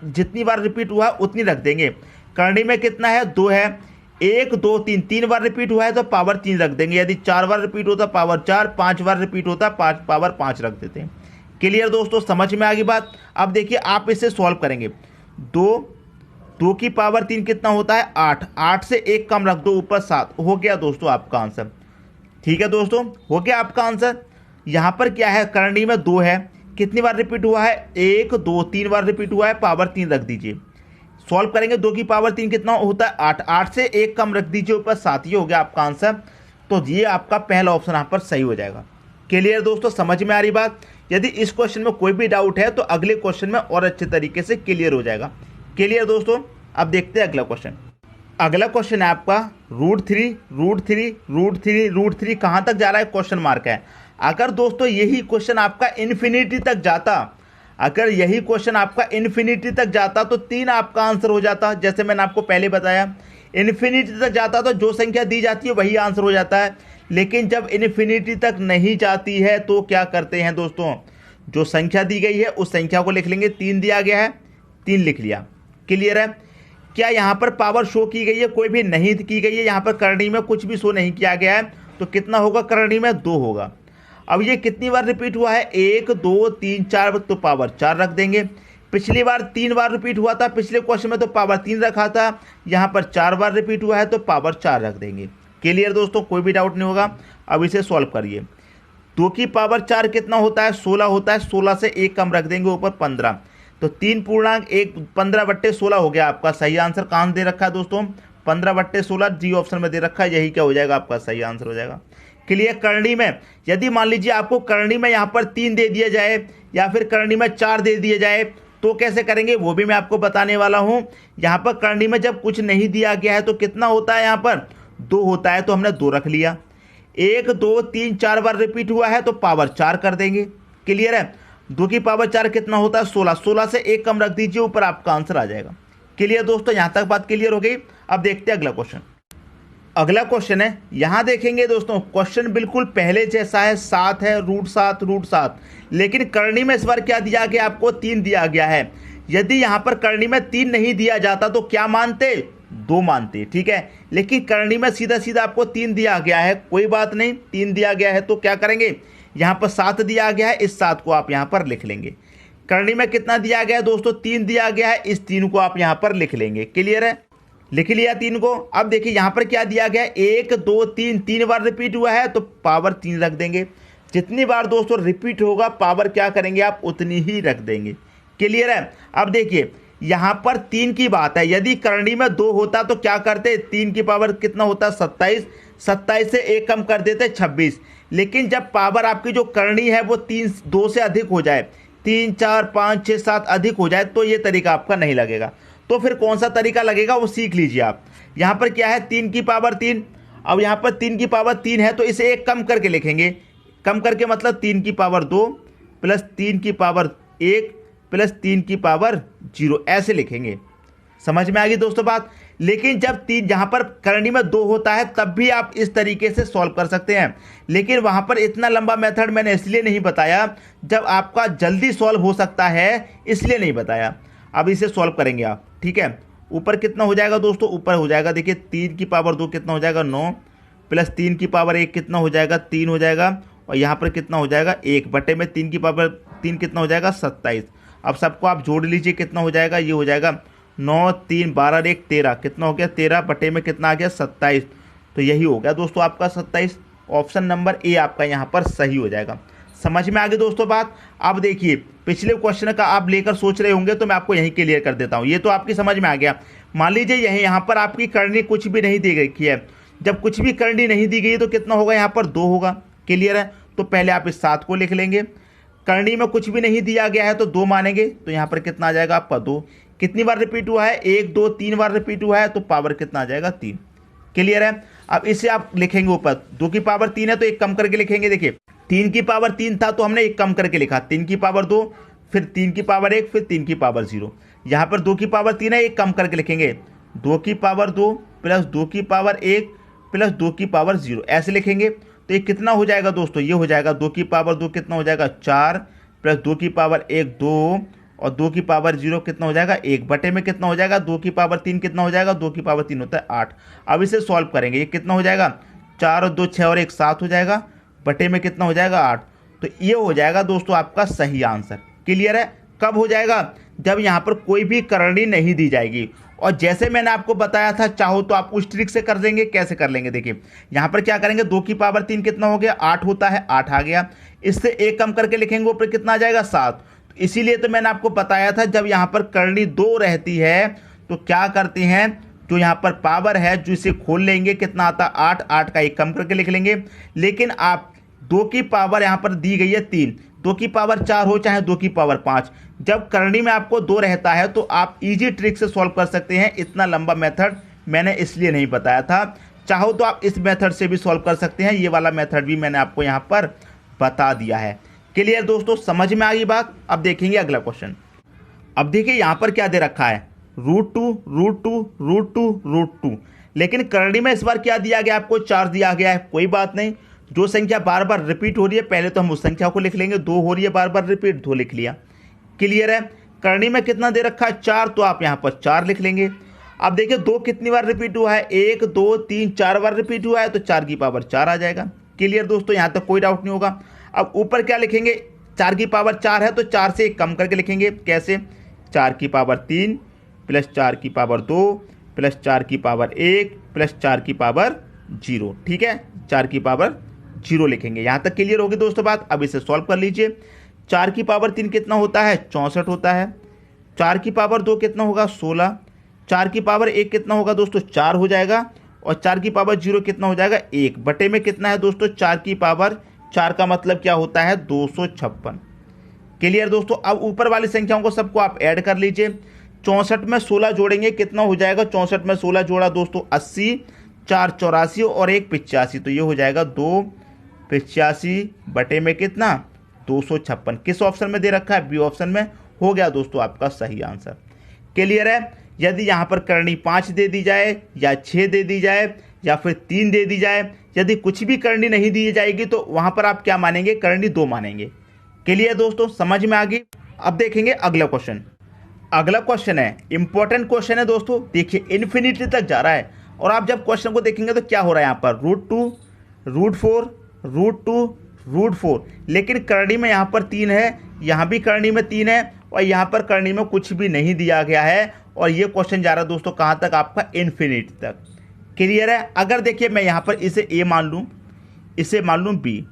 जितनी बार रिपीट हुआ उतनी रख देंगे। करनी में कितना है, 2 है, 1 2 3, 3 बार रिपीट हुआ है तो पावर 3 रख देंगे। यदि 4 बार रिपीट होता पावर 4, 5 बार रिपीट होता पावर 5 रख देते हैं। क्लियर दोस्तों, समझ में आ गई बात। अब देखिए आप इसे सॉल्व करेंगे। 2 की पावर 3 कितना होता है, 8, 8 से 1 कम रख दो ऊपर 7, हो गया दोस्तों आपका आंसर। ठीक है दोस्तों, हो गया आपका आंसर। यहाँ पर क्या है, करनी में 2 है, कितनी बार रिपीट हुआ है, 1 2 3 बार रिपीट हुआ है, पावर 3 रख दीजिए। सॉल्व करेंगे, 2 की पावर 3 कितना होता है, 8, 8 से 1 कम रख दीजिए ऊपर 7, ये हो गया आपका आंसर। तो ये आपका पहला ऑप्शन यहाँ पर सही हो जाएगा। क्लियर दोस्तों, समझ में आ रही बात। यदि इस क्वेश्चन में कोई भी डाउट है तो अगले क्वेश्चन में और अच्छे तरीके से क्लियर हो जाएगा। क्लियर दोस्तों, अब देखते हैं अगला क्वेश्चन। अगला क्वेश्चन है आपका √3 कहाँ तक जा रहा है, क्वेश्चन मार्क है। अगर दोस्तों यही क्वेश्चन आपका इन्फिनिटी तक जाता, अगर यही क्वेश्चन आपका इन्फिनिटी तक जाता तो 3 आपका आंसर हो जाता। जैसे मैंने आपको पहले बताया, इन्फिनिटी तक जाता तो जो संख्या दी जाती है वही आंसर हो जाता है। लेकिन जब इन्फिनिटी तक नहीं जाती है तो क्या करते हैं दोस्तों, जो संख्या दी गई है उस संख्या को लिख लेंगे। 3 दिया गया है, 3 लिख लिया। क्लियर है। क्या यहाँ पर पावर शो की गई है, कोई भी नहीं की गई है। यहाँ पर करनी में कुछ भी शो नहीं किया गया है, तो कितना होगा, करनी में 2 होगा। अब ये कितनी बार रिपीट हुआ है, 1 2 3 4, तो पावर 4 रख देंगे। पिछली बार 3 बार रिपीट हुआ था, पिछले क्वेश्चन में तो पावर 3 रखा था, यहाँ पर 4 बार रिपीट हुआ है तो पावर 4 रख देंगे। क्लियर दोस्तों, कोई भी डाउट नहीं होगा। अब इसे सॉल्व करिए। 2 की पावर 4 कितना होता है, 16 होता है। 16 से 1 कम रख देंगे ऊपर 15, तो 3.1 15/16 हो गया आपका सही आंसर। कहाँ दे रखा है दोस्तों, 15/16 जी ऑप्शन में दे रखा है, यही क्या हो जाएगा आपका सही आंसर हो जाएगा। क्लियर। करनी में यदि मान लीजिए आपको करनी में यहाँ पर 3 दे दिया जाए या फिर करनी में 4 दे दिया जाए तो कैसे करेंगे वो भी मैं आपको बताने वाला हूँ। यहाँ पर करनी में जब कुछ नहीं दिया गया है तो कितना होता है, यहाँ पर 2 होता है, तो हमने 2 रख लिया। 1 2 3 4 बार रिपीट हुआ है तो पावर 4 कर देंगे। क्लियर है। 2 की पावर 4 कितना होता है, 16, 16 से 1 कम रख दीजिए ऊपर, आपका आंसर आ जाएगा। क्लियर दोस्तों, यहाँ तक बात क्लियर हो गई। अब देखते हैं अगला क्वेश्चन। अगला क्वेश्चन है, यहां देखेंगे दोस्तों क्वेश्चन बिल्कुल पहले जैसा है, 7 है, √7, लेकिन करनी में इस बार क्या दिया गया, आपको 3 दिया गया है। यदि यहां पर करनी में 3 नहीं दिया जाता तो क्या मानते, 2 मानते। ठीक है, लेकिन करनी में सीधा सीधा आपको 3 दिया गया है, कोई बात नहीं, 3 दिया गया है तो क्या करेंगे, यहां पर 7 दिया गया है, इस 7 को आप यहां पर लिख लेंगे। करनी में कितना दिया गया है दोस्तों, 3 दिया गया है, इस 3 को आप यहां पर लिख लेंगे। क्लियर है, लिख लिया 3 को। अब देखिए यहाँ पर क्या दिया गया है, 1 2 3, 3 बार रिपीट हुआ है तो पावर 3 रख देंगे। जितनी बार दोस्तों रिपीट होगा पावर क्या करेंगे आप, उतनी ही रख देंगे। क्लियर है। अब देखिए यहाँ पर 3 की बात है, यदि करनी में 2 होता तो क्या करते, 3 की पावर कितना होता, 27, 27 से 1 कम कर देते 26। लेकिन जब पावर आपकी जो करनी है वो 2 से अधिक हो जाए, 3 4 5 6 7 अधिक हो जाए तो ये तरीका आपका नहीं लगेगा। तो फिर कौन सा तरीका लगेगा वो सीख लीजिए आप। यहाँ पर क्या है, 3 की पावर 3, अब यहाँ पर 3 की पावर 3 है तो इसे 1 कम करके लिखेंगे। कम करके मतलब 3 की पावर 2 प्लस 3 की पावर 1 प्लस 3 की पावर 0, ऐसे लिखेंगे। समझ में आ गई दोस्तों बात। लेकिन जब 3 यहाँ पर करनी में 2 होता है तब भी आप इस तरीके से सॉल्व कर सकते हैं, लेकिन वहाँ पर इतना लंबा मेथड मैंने इसलिए नहीं बताया, जब आपका जल्दी सॉल्व हो सकता है इसलिए नहीं बताया। अब इसे सॉल्व करेंगे आप। ठीक है, ऊपर कितना हो जाएगा दोस्तों, ऊपर हो जाएगा देखिए 3 की पावर 2 कितना हो जाएगा, 9 प्लस 3 की पावर 1 कितना हो जाएगा, 3 हो जाएगा, और यहाँ पर कितना हो जाएगा, 1 बटे में 3 की पावर 3 कितना हो जाएगा, 27। अब सबको आप जोड़ लीजिए, कितना हो जाएगा, ये हो जाएगा 9 3 12 1 13, कितना हो गया, 13 बटे में कितना आ गया, 27। तो यही हो गया दोस्तों आपका 27। ऑप्शन नंबर ए आपका यहाँ पर सही हो जाएगा। समझ में आ गई दोस्तों बात। अब देखिए पिछले क्वेश्चन का आप लेकर सोच रहे होंगे तो मैं आपको यहीं क्लियर कर देता हूँ, ये तो आपकी समझ में आ गया। मान लीजिए यहाँ पर आपकी करनी कुछ भी नहीं दी गई है, जब कुछ भी करनी नहीं दी गई तो कितना होगा, यहाँ पर 2 होगा। क्लियर है, तो पहले आप इस 7 को लिख लेंगे। करनी में कुछ भी नहीं दिया गया है तो 2 मानेंगे, तो यहाँ पर कितना आ जाएगा आपका 2। कितनी बार रिपीट हुआ है, 1 2 3 बार रिपीट हुआ है तो पावर कितना आ जाएगा, 3। क्लियर है। अब इसे आप लिखेंगे ऊपर, 2 की पावर 3 है तो 1 कम करके लिखेंगे। देखिए 3 की पावर 3 था तो हमने 1 कम करके लिखा, 3 की पावर 2, फिर 3 की पावर 1, फिर 3 की पावर 0। यहाँ पर 2 की पावर 3 है, 1 कम करके लिखेंगे, 2 की पावर 2 प्लस 2 की पावर 1 प्लस 2 की पावर 0, ऐसे लिखेंगे। तो ये कितना हो जाएगा दोस्तों, ये हो जाएगा 2 की पावर 2 कितना हो जाएगा, 4 प्लस 2 की पावर 1 2 और 2 की पावर 0 कितना हो जाएगा, 1 बटे में कितना हो जाएगा, 2 की पावर 3 कितना हो जाएगा, 2 की पावर 3 होता है 8। अब इसे सॉल्व करेंगे, ये कितना हो जाएगा, 4 और 2 6 और 1 7 हो जाएगा, बटे में कितना हो जाएगा 8। तो ये हो जाएगा दोस्तों आपका सही आंसर। क्लियर है? कब हो जाएगा, जब यहाँ पर कोई भी करणी नहीं दी जाएगी। और जैसे मैंने आपको बताया था, चाहो तो आप उस ट्रिक से कर देंगे। कैसे कर लेंगे, देखिए यहाँ पर क्या करेंगे, 2 की पावर 3 कितना हो गया, 8 होता है, 8 आ गया, इससे 1 कम करके लिखेंगे, ऊपर कितना आ जाएगा 7। तो इसीलिए तो मैंने आपको बताया था, जब यहाँ पर करणी 2 रहती है तो क्या करते हैं, जो यहाँ पर पावर है जो इसे खोल लेंगे, कितना आता है 8, 8 का 1 कम करके लिख लेंगे। लेकिन आप 2 की पावर यहाँ पर दी गई है 3, 2 की पावर 4 हो चाहे 2 की पावर 5, जब करणी में आपको 2 रहता है तो आप इजी ट्रिक से सॉल्व कर सकते हैं। इतना लंबा मेथड मैंने इसलिए नहीं बताया था, चाहो तो आप इस मेथड से भी सॉल्व कर सकते हैं। ये वाला मेथड भी मैंने आपको यहाँ पर बता दिया है। क्लियर दोस्तों, समझ में आ गई बात? अब देखेंगे अगला क्वेश्चन। अब देखिए यहाँ पर क्या दे रखा है, √2 √2 √2 √2, लेकिन करणी में इस बार क्या दिया गया, आपको 4 दिया गया है। कोई बात नहीं, जो संख्या बार बार रिपीट हो रही है पहले तो हम उस संख्या को लिख लेंगे। 2 हो रही है बार बार रिपीट, 2 लिख लिया। क्लियर है? करणी में कितना दे रखा है 4, तो आप यहाँ पर 4 लिख लेंगे। अब देखिए 2 कितनी बार रिपीट हुआ है, 1 2 3 4 बार रिपीट हुआ है, तो 4 की पावर 4 आ जाएगा। क्लियर दोस्तों, यहाँ तक कोई डाउट नहीं होगा। अब ऊपर क्या लिखेंगे, 4 की पावर 4 है तो 4 से 1 कम करके लिखेंगे। कैसे, 4 की पावर 3 प्लस 4 की पावर 2 प्लस 4 की पावर 1 प्लस 4 की पावर 0। ठीक है, 4 की पावर 0 लिखेंगे। यहाँ तक क्लियर होगी दोस्तों बात। अब इसे सॉल्व कर लीजिए। 4 की पावर 3 कितना होता है, 64 होता है। 4 की पावर 2 कितना होगा, 16। 4 की पावर 1 कितना होगा दोस्तों, 4 हो जाएगा। और 4 की पावर 0 कितना हो जाएगा, 1 बटे में कितना है दोस्तों, 4 की पावर 4 का मतलब क्या होता है, 256। क्लियर दोस्तों। अब ऊपर वाली संख्याओं को सबको आप ऐड कर लीजिए। 64 में 16 जोड़ेंगे, कितना हो जाएगा, 64 में 16 जोड़ा दोस्तों 80, 4 84 और 1 85, तो ये हो जाएगा 2 85 बटे में कितना, 256। किस ऑप्शन में दे रखा है, बी ऑप्शन में। हो गया दोस्तों आपका सही आंसर। क्लियर है? यदि यहाँ पर करणी 5 दे दी जाए या 6 दे दी जाए या फिर 3 दे दी जाए, यदि कुछ भी करणी नहीं दी जाएगी तो वहाँ पर आप क्या मानेंगे, करणी 2 मानेंगे। क्लियर दोस्तों, समझ में आ गई? अब देखेंगे अगला क्वेश्चन। अगला क्वेश्चन है इंपॉर्टेंट क्वेश्चन है दोस्तों। देखिए इन्फिनिटी तक जा रहा है और आप जब क्वेश्चन को देखेंगे तो क्या हो रहा है यहाँ पर, √2 √4 √2 √4, लेकिन करणी में यहाँ पर 3 है, यहाँ भी करणी में 3 है और यहाँ पर करणी में कुछ भी नहीं दिया गया है। और ये क्वेश्चन जा रहा है दोस्तों कहाँ तक, आपका इन्फिनिटी तक। क्लियर है? अगर देखिए मैं यहाँ पर इसे ए मान लूँ, इसे मान लूँ बी,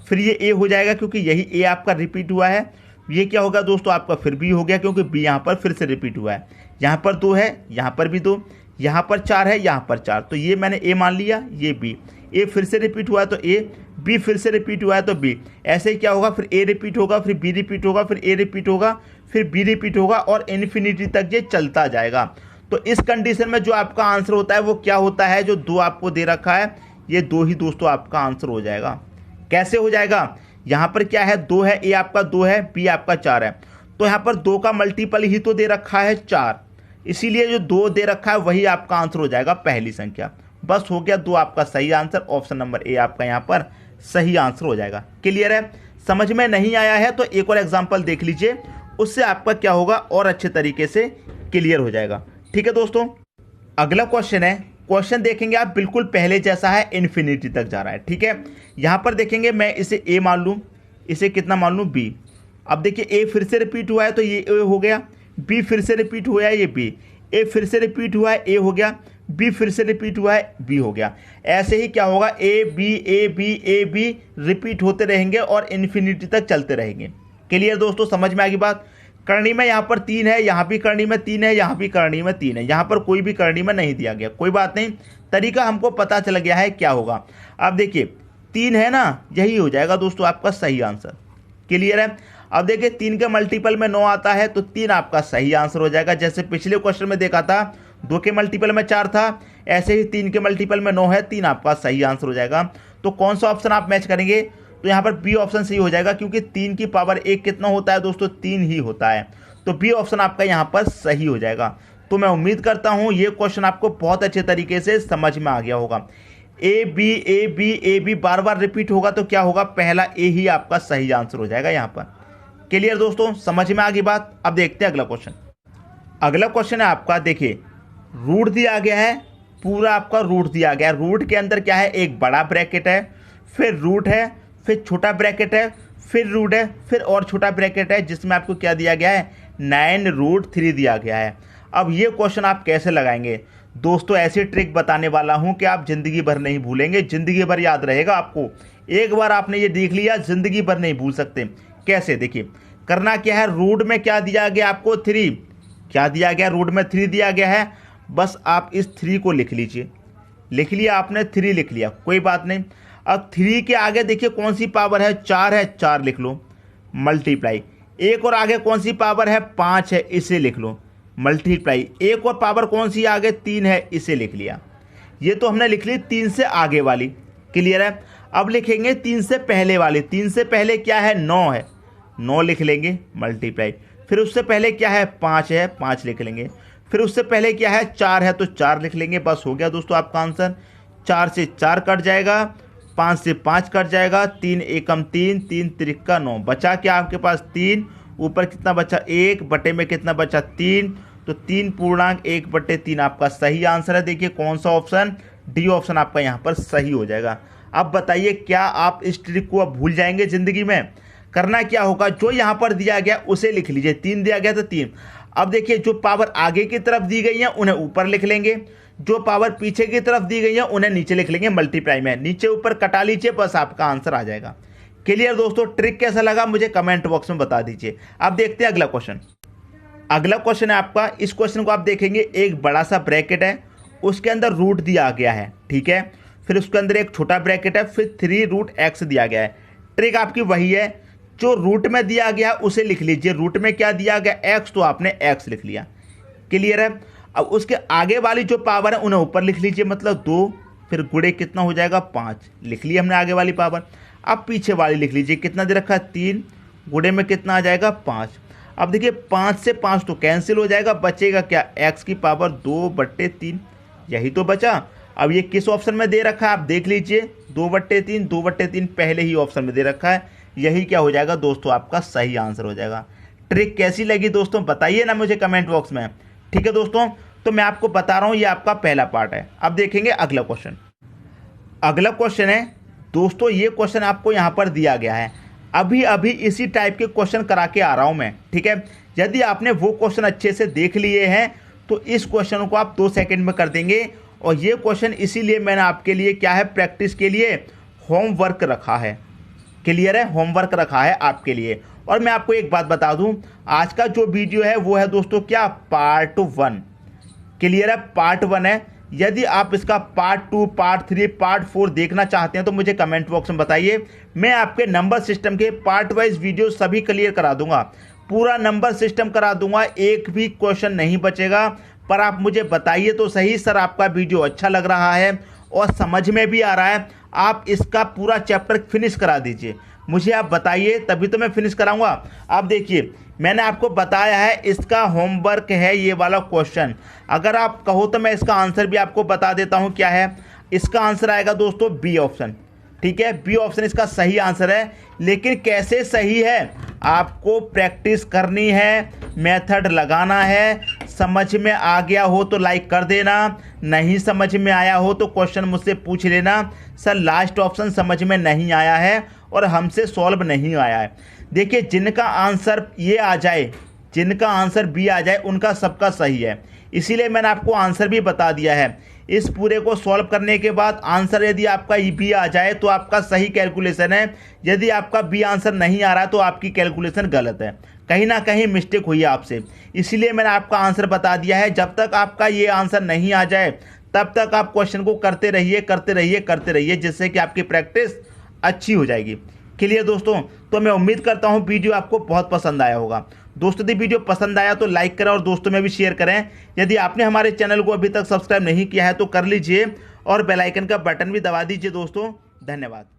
फिर ये ए हो जाएगा क्योंकि यही ए आपका रिपीट हुआ है। ये क्या होगा दोस्तों, आपका फिर बी हो गया क्योंकि बी यहाँ पर फिर से रिपीट हुआ है। यहाँ पर 2 है, यहाँ पर भी 2, यहाँ पर 4 है, यहाँ पर 4, तो ये मैंने ए मान लिया, ये बी। ए फिर से रिपीट हुआ है तो ए, बी फिर से रिपीट हुआ है तो बी। ऐसे ही क्या होगा, फिर ए रिपीट होगा, फिर बी रिपीट होगा, फिर ए रिपीट होगा, फिर बी रिपीट होगा और इन्फिनिटी तक ये चलता जाएगा। तो इस कंडीशन में जो आपका आंसर होता है वो क्या होता है, जो 2 आपको दे रखा है, ये 2 ही दोस्तों आपका आंसर हो जाएगा। कैसे हो जाएगा, यहाँ पर क्या है, 2 है, ए आपका 2 है, बी आपका 4 है, तो यहाँ पर 2 का मल्टीपल ही तो दे रखा है 4, इसीलिए जो 2 दे रखा है वही आपका आंसर हो जाएगा, पहली संख्या। बस हो गया 2 आपका सही आंसर। ऑप्शन नंबर ए आपका यहाँ पर सही आंसर हो जाएगा। क्लियर है? समझ में नहीं आया है तो एक और एग्जाम्पल देख लीजिए, उससे आपका क्या होगा और अच्छे तरीके से क्लियर हो जाएगा। ठीक है दोस्तों, अगला क्वेश्चन है, क्वेश्चन देखेंगे आप बिल्कुल पहले जैसा है, इन्फिनिटी तक जा रहा है। ठीक है, यहाँ पर देखेंगे मैं इसे ए मान लूँ, इसे कितना मान लूँ, बी। अब देखिए ए फिर से रिपीट हुआ है तो ये ए हो गया, बी फिर से रिपीट हुआ है, ये बी, ए फिर से रिपीट हुआ है, ए हो गया, बी फिर से रिपीट हुआ है, बी हो गया। ऐसे ही क्या होगा, ए बी रिपीट होते रहेंगे और इन्फिनिटी तक चलते रहेंगे। क्लियर दोस्तों, समझ में आ गई बात? करणी में यहाँ पर 3 है, यहाँ भी करणी में 3 है, यहाँ भी करणी में 3 है, यहाँ पर कोई भी करणी में नहीं दिया गया। कोई बात नहीं, तरीका हमको पता चल गया है क्या होगा। अब देखिए 3 है ना, यही हो जाएगा दोस्तों आपका सही आंसर। क्लियर है? अब देखिए 3 के मल्टीपल में 9 आता है तो 3 आपका सही आंसर हो जाएगा। जैसे पिछले क्वेश्चन में देखा था 2 के मल्टीपल में 4 था, ऐसे ही 3 के मल्टीपल में 9 है, 3 आपका सही आंसर हो जाएगा। तो कौन सा ऑप्शन आप मैच करेंगे, तो यहाँ पर बी ऑप्शन सही हो जाएगा क्योंकि 3 की पावर 1 कितना होता है दोस्तों, 3 ही होता है। तो बी ऑप्शन आपका यहाँ पर सही हो जाएगा। तो मैं उम्मीद करता हूँ ये क्वेश्चन आपको बहुत अच्छे तरीके से समझ में आ गया होगा। A B bar bar repeat होगा तो क्या होगा, पहला ए ही आपका सही आंसर हो जाएगा यहाँ पर। क्लियर दोस्तों, समझ में आ गई बात। अब देखते हैं अगला क्वेश्चन। अगला क्वेश्चन है आपका, देखिए रूट दिया गया है, पूरा आपका रूट दिया गया है। रूट के अंदर क्या है, एक बड़ा ब्रैकेट है, फिर रूट है, फिर छोटा ब्रैकेट है, फिर रूट है, फिर और छोटा ब्रैकेट है, जिसमें आपको क्या दिया गया है, 9√3 दिया गया है। अब ये क्वेश्चन आप कैसे लगाएंगे दोस्तों, ऐसी ट्रिक बताने वाला हूं कि आप जिंदगी भर नहीं भूलेंगे, जिंदगी भर याद रहेगा आपको। एक बार आपने ये देख लिया, जिंदगी भर नहीं भूल सकते। कैसे, देखिए करना क्या है, रूट में क्या दिया गया आपको, 3। क्या दिया गया, रूट में 3 दिया गया है। बस आप इस 3 को लिख लीजिए। लिख लिया आपने, 3 लिख लिया, कोई बात नहीं। अब 3 के आगे देखिए कौन सी पावर है, 4 है, 4 लिख लो, मल्टीप्लाई। एक और आगे कौन सी पावर है, 5 है, इसे लिख लो, मल्टीप्लाई। एक और पावर कौन सी आगे, 3 है, इसे लिख लिया। ये तो हमने लिख ली 3 से आगे वाली, क्लियर है। अब लिखेंगे 3 से पहले वाली। 3 से पहले क्या है, 9 है, 9 लिख लेंगे, मल्टीप्लाई। फिर उससे पहले क्या है, 5 है, 5 लिख लेंगे। फिर उससे पहले क्या है, 4 है, तो 4 लिख लेंगे। बस हो गया दोस्तों आपका आंसर। 4 से 4 कट जाएगा, 5 से 5 कट जाएगा, 3 एकम 3, 3 त्रिका 9, बचा क्या आपके पास, 3। ऊपर कितना बचा, 1 बटे में कितना बचा, 3। तो 3.1/3 आपका सही आंसर है। देखिए कौन सा ऑप्शन, डी ऑप्शन आपका यहाँ पर सही हो जाएगा। अब बताइए क्या आप इस ट्रिक को अब भूल जाएंगे जिंदगी में। करना क्या होगा, जो यहाँ पर दिया गया उसे लिख लीजिए। 3 दिया गया तो 3। अब देखिए जो पावर आगे की तरफ दी गई है उन्हें ऊपर लिख लेंगे, जो पावर पीछे की तरफ दी गई है उन्हें नीचे लिख लेंगे, मल्टीप्लाई में। नीचे ऊपर कटा लीजिए, बस आपका आंसर आ जाएगा। क्लियर दोस्तों, ट्रिक कैसा लगा मुझे कमेंट बॉक्स में बता दीजिए। अब देखते हैं अगला क्वेश्चन। अगला क्वेश्चन है आपका, इस क्वेश्चन को आप देखेंगे, एक बड़ा सा ब्रैकेट है, उसके अंदर रूट दिया गया है, ठीक है। फिर उसके अंदर एक छोटा ब्रैकेट है, फिर 3√x दिया गया है। ट्रिक आपकी वही है, जो रूट में दिया गया उसे लिख लीजिए। रूट में क्या दिया गया, x, तो आपने x लिख लिया, क्लियर है। अब उसके आगे वाली जो पावर है उन्हें ऊपर लिख लीजिए, मतलब 2, फिर गुणे कितना हो जाएगा, 5 लिख लिया हमने आगे वाली पावर। अब पीछे वाली लिख लीजिए, कितना दे रखा है, 3, गुणे में कितना आ जाएगा, 5। अब देखिए 5 से 5 तो कैंसिल हो जाएगा, बचेगा क्या, x की पावर 2/3, यही तो बचा। अब ये किस ऑप्शन में दे रखा है आप देख लीजिए, 2/3, 2/3 पहले ही ऑप्शन में दे रखा है। यही क्या हो जाएगा दोस्तों, आपका सही आंसर हो जाएगा। ट्रिक कैसी लगी दोस्तों बताइए ना मुझे कमेंट बॉक्स में, ठीक है दोस्तों। तो मैं आपको बता रहा हूँ, ये आपका पहला पार्ट है। अब देखेंगे अगला क्वेश्चन। अगला क्वेश्चन है दोस्तों, ये क्वेश्चन आपको यहाँ पर दिया गया है। अभी अभी इसी टाइप के क्वेश्चन करा के आ रहा हूँ मैं, ठीक है। यदि आपने वो क्वेश्चन अच्छे से देख लिए हैं तो इस क्वेश्चन को आप 2 सेकंड में कर देंगे। और ये क्वेश्चन इसीलिए मैंने आपके लिए क्या है, प्रैक्टिस के लिए होमवर्क रखा है, क्लियर है, होमवर्क रखा है आपके लिए। और मैं आपको एक बात बता दूं, आज का जो वीडियो है वो है दोस्तों क्या, पार्ट 1, क्लियर है, पार्ट 1 है। यदि आप इसका पार्ट 2, पार्ट 3, पार्ट 4 देखना चाहते हैं तो मुझे कमेंट बॉक्स में बताइए। मैं आपके नंबर सिस्टम के पार्ट वाइज वीडियो सभी क्लियर करा दूंगा, पूरा नंबर सिस्टम करा दूंगा, एक भी क्वेश्चन नहीं बचेगा। पर आप मुझे बताइए तो सही, सर आपका वीडियो अच्छा लग रहा है और समझ में भी आ रहा है, आप इसका पूरा चैप्टर फिनिश करा दीजिए। मुझे आप बताइए, तभी तो मैं फिनिश कराऊंगा। आप देखिए मैंने आपको बताया है, इसका होमवर्क है ये वाला क्वेश्चन। अगर आप कहो तो मैं इसका आंसर भी आपको बता देता हूं क्या है। इसका आंसर आएगा दोस्तों बी ऑप्शन, ठीक है, बी ऑप्शन इसका सही आंसर है। लेकिन कैसे सही है, आपको प्रैक्टिस करनी है, मेथड लगाना है। समझ में आ गया हो तो लाइक कर देना, नहीं समझ में आया हो तो क्वेश्चन मुझसे पूछ लेना, सर लास्ट ऑप्शन समझ में नहीं आया है और हमसे सॉल्व नहीं आया है। देखिए जिनका आंसर ये आ जाए, जिनका आंसर बी आ जाए, उनका सबका सही है। इसीलिए मैंने आपको आंसर भी बता दिया है। इस पूरे को सॉल्व करने के बाद आंसर यदि आपका बी आ जाए तो आपका सही कैलकुलेशन है, यदि आपका बी आंसर नहीं आ रहा तो आपकी कैलकुलेशन गलत है, कहीं ना कहीं मिस्टेक हुई है आपसे। इसीलिए मैंने आपका आंसर बता दिया है। जब तक आपका ये आंसर नहीं आ जाए तब तक आप क्वेश्चन को करते रहिए, करते रहिए, करते रहिए, जिससे कि आपकी प्रैक्टिस अच्छी हो जाएगी। क्लियर दोस्तों, तो मैं उम्मीद करता हूँ वीडियो आपको बहुत पसंद आया होगा। दोस्तों यदि वीडियो पसंद आया तो लाइक करें और दोस्तों में भी शेयर करें। यदि आपने हमारे चैनल को अभी तक सब्सक्राइब नहीं किया है तो कर लीजिए और बेल आइकन का बटन भी दबा दीजिए दोस्तों। धन्यवाद।